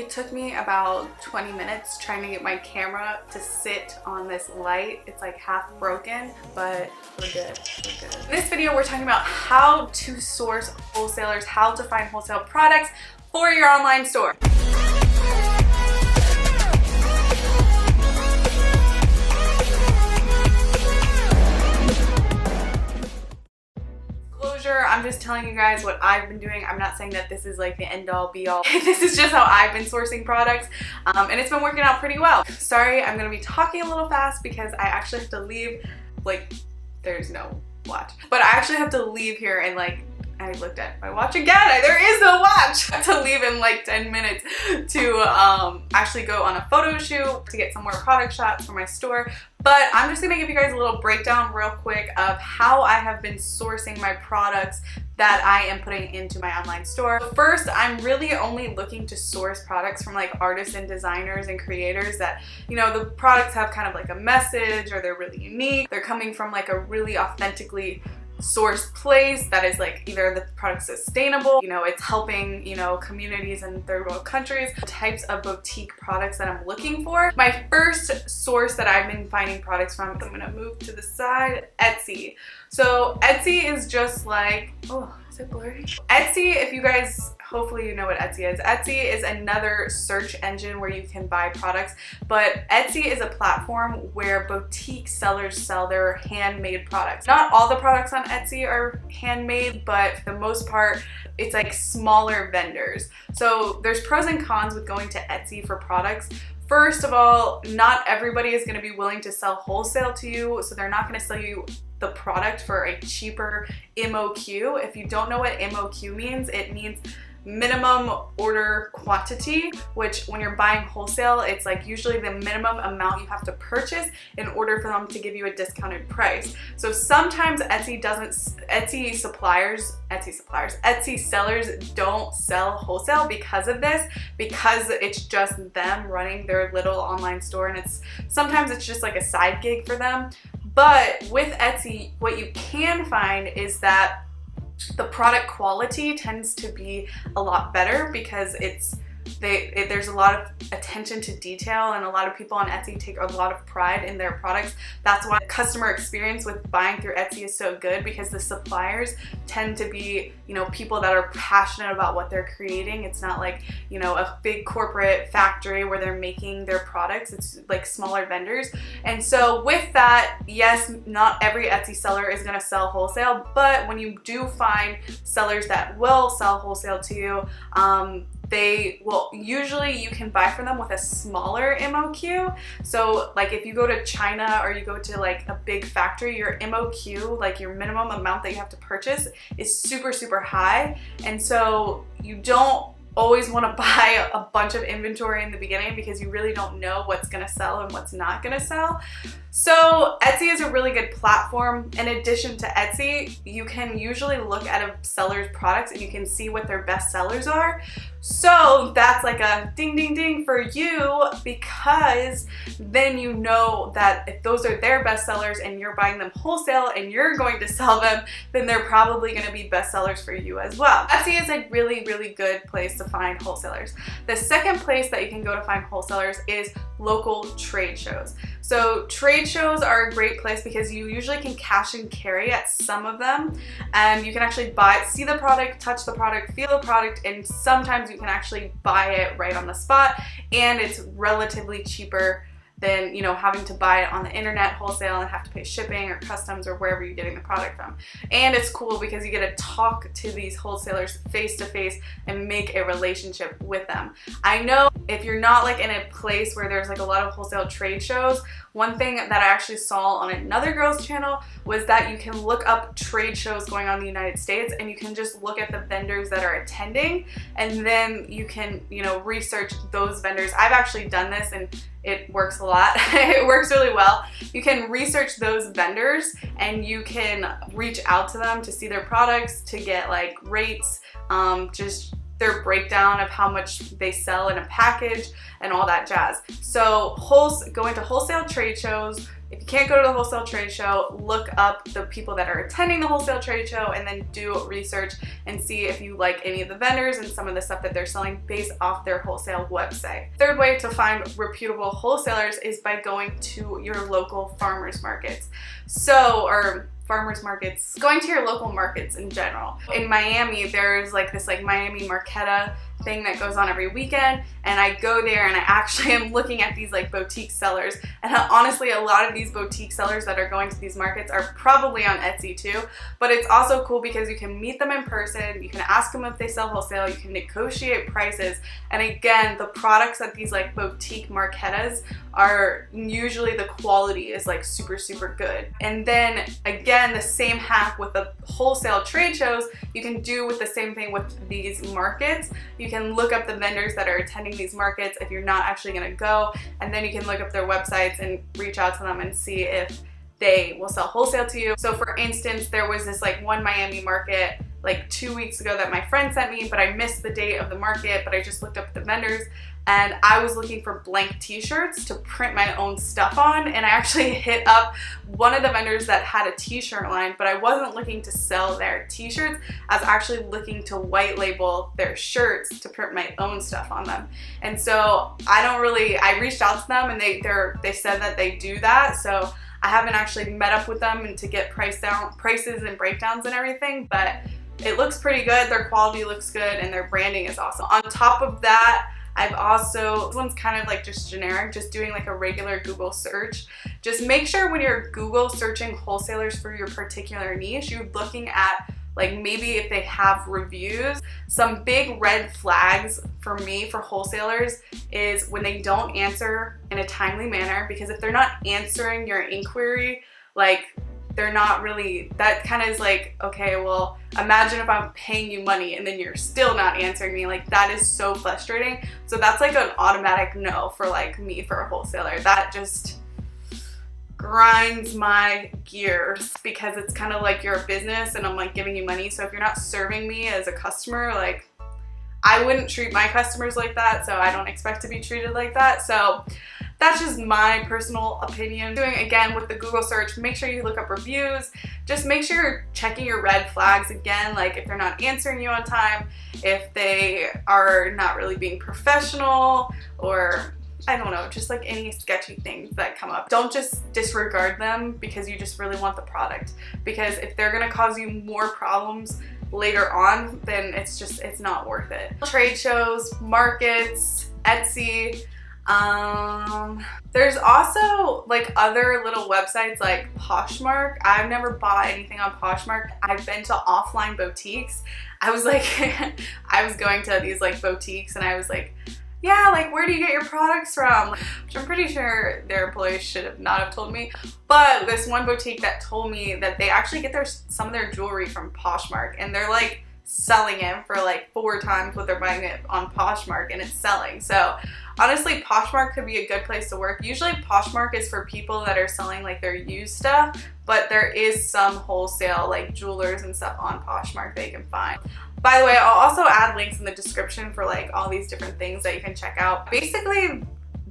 It took me about 20 minutes trying to get my camera to sit on this light. It's like half broken, but we're good. In this video, we're talking about how to source wholesalers, how to find wholesale products for your online store. I'm just telling you guys what I've been doing. I'm not saying that this is like the end all be all. This is just how I've been sourcing products, and it's been working out pretty well. Sorry, I'm gonna be talking a little fast because I actually have to leave. Like, there's no watch, but I actually have to leave here and like, I looked at my watch again. There is no watch. I have to leave in like 10 minutes to actually go on a photo shoot to get some more product shots for my store. But I'm just gonna give you guys a little breakdown real quick of how I have been sourcing my products that I am putting into my online store. First, I'm really only looking to source products from like artists and designers and creators that, you know, the products have kind of like a message or they're really unique. They're coming from like a really authentically sourced place that is like either the product's sustainable, you know, it's helping, you know, communities in third world countries, types of boutique products that I'm looking for. My first source that I've been finding products from, I'm gonna move to the side, Etsy. So Etsy is just like, oh, is it blurry? Etsy, if you guys, hopefully you know what Etsy is. Etsy is another search engine where you can buy products, but Etsy is a platform where boutique sellers sell their handmade products. Not all the products on Etsy are handmade, but for the most part, it's like smaller vendors. So there's pros and cons with going to Etsy for products. First of all, not everybody is gonna be willing to sell wholesale to you, so they're not gonna sell you the product for a cheaper MOQ. If you don't know what MOQ means, it means minimum order quantity, which when you're buying wholesale, it's like usually the minimum amount you have to purchase in order for them to give you a discounted price. So sometimes Etsy sellers don't sell wholesale because of this, because it's just them running their little online store, and sometimes it's just like a side gig for them. But with Etsy, what you can find is that the product quality tends to be a lot better because there's a lot of attention to detail, and a lot of people on Etsy take a lot of pride in their products. That's why the customer experience with buying through Etsy is so good, because the suppliers tend to be, you know, people that are passionate about what they're creating. It's not like, you know, a big corporate factory where they're making their products. It's like smaller vendors. And so with that, yes, not every Etsy seller is going to sell wholesale, but when you do find sellers that will sell wholesale to you, they will usually, you can buy from them with a smaller MOQ. So like if you go to China or you go to like a big factory, your MOQ, like your minimum amount that you have to purchase, is super, super high. And so you don't always want to buy a bunch of inventory in the beginning because you really don't know what's going to sell and what's not going to sell. So Etsy is a really good platform. In addition to Etsy, you can usually look at a seller's products and you can see what their best sellers are. So that's like a ding, ding, ding for you, because then you know that if those are their best sellers and you're buying them wholesale and you're going to sell them, then they're probably going to be best sellers for you as well. Etsy is a really, really good place to find wholesalers. The second place that you can go to find wholesalers is local trade shows. So trade shows are a great place because you usually can cash and carry at some of them, and you can actually see the product, touch the product, feel the product, and sometimes you can actually buy it right on the spot, and it's relatively cheaper than, you know, having to buy it on the internet wholesale and have to pay shipping or customs or wherever you're getting the product from. And it's cool because you get to talk to these wholesalers face to face and make a relationship with them. I know if you're not like in a place where there's like a lot of wholesale trade shows, one thing that I actually saw on another girl's channel was that you can look up trade shows going on in the United States, and you can just look at the vendors that are attending, and then you can, you know, research those vendors. I've actually done this and it works a lot. It works really well. You can research those vendors and you can reach out to them to see their products, to get like rates, just their breakdown of how much they sell in a package and all that jazz. So going to wholesale trade shows. If you can't go to the wholesale trade show, look up the people that are attending the wholesale trade show and then do research and see if you like any of the vendors and some of the stuff that they're selling based off their wholesale website. Third way to find reputable wholesalers is by going to your local farmers markets. Going to your local markets in general. In Miami, there's like this Miami Marquetta thing that goes on every weekend, and I go there and I actually am looking at these like boutique sellers, and honestly a lot of these boutique sellers that are going to these markets are probably on Etsy too, but it's also cool because you can meet them in person, you can ask them if they sell wholesale, you can negotiate prices, and again, the products at these like boutique Marquettas are usually the quality is like super good. And then again, the same hack with the wholesale trade shows, you can do with the same thing with these markets. You can look up the vendors that are attending these markets if you're not actually going to go, and then you can look up their websites and reach out to them and see if they will sell wholesale to you. So for instance, there was this like one Miami market like 2 weeks ago that my friend sent me, but I missed the date of the market, but I just looked up the vendors, and I was looking for blank t-shirts to print my own stuff on, and I actually hit up one of the vendors that had a t-shirt line, but I wasn't looking to sell their t-shirts. I was actually looking to white label their shirts to print my own stuff on them. And so I reached out to them, and they said that they do that, so I haven't actually met up with them and to get prices and breakdowns and everything, but it looks pretty good, their quality looks good, and their branding is awesome. On top of that, this one's kind of like just generic, just doing like a regular Google search. Just make sure when you're Google searching wholesalers for your particular niche, you're looking at like maybe if they have reviews. Some big red flags for me for wholesalers is when they don't answer in a timely manner, because if they're not answering your inquiry, like they're not really, that kind of is like, okay, well, imagine if I'm paying you money and then you're still not answering me. Like that is so frustrating. So that's like an automatic no for like me for a wholesaler. That just grinds my gears because it's kind of like you're a business and I'm like giving you money. So if you're not serving me as a customer, like I wouldn't treat my customers like that. So I don't expect to be treated like that. So that's just my personal opinion. Doing again with the Google search, make sure you look up reviews. Just make sure you're checking your red flags again, like if they're not answering you on time, if they are not really being professional, or I don't know, just like any sketchy things that come up. Don't just disregard them because you just really want the product. Because if they're gonna cause you more problems later on, then it's not worth it. Trade shows, markets, Etsy. There's also like other little websites like Poshmark. I've never bought anything on Poshmark. I've been to offline boutiques. I was like, I was going to these like boutiques and I was like, yeah, like where do you get your products from? Which I'm pretty sure their employees should have not have told me. But this one boutique that told me that they actually get some of their jewelry from Poshmark, and they're like selling it for like 4 times what they're buying it on Poshmark, and it's selling. So honestly, Poshmark could be a good place to work. Usually Poshmark is for people that are selling like their used stuff, but there is some wholesale like jewelers and stuff on Poshmark that you can find. By the way, I'll also add links in the description for like all these different things that you can check out. Basically,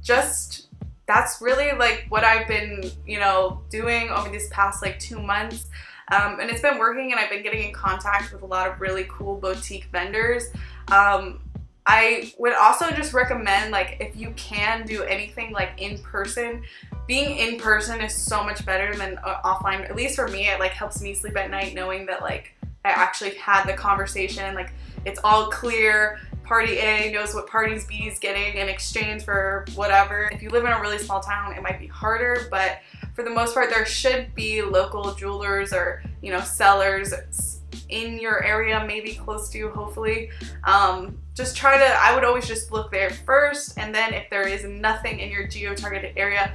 just that's really like what I've been, you know, doing over these past like 2 months. And it's been working, and I've been getting in contact with a lot of really cool boutique vendors. I would also just recommend, like, if you can do anything like in person, being in person is so much better than offline. At least for me, it like helps me sleep at night knowing that like I actually had the conversation, like it's all clear. Party A knows what party B is getting in exchange for whatever. If you live in a really small town, it might be harder, but for the most part, there should be local jewelers or, you know, sellers in your area, maybe close to you, hopefully. Just try to, I would always just look there first, and then if there is nothing in your geo-targeted area,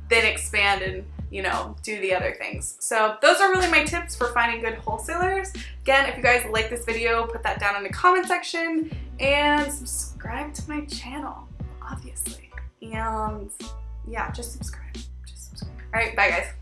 then expand and, you know, do the other things. So those are really my tips for finding good wholesalers. Again, if you guys like this video, put that down in the comment section and subscribe to my channel, obviously. And yeah, just subscribe. All right, bye guys.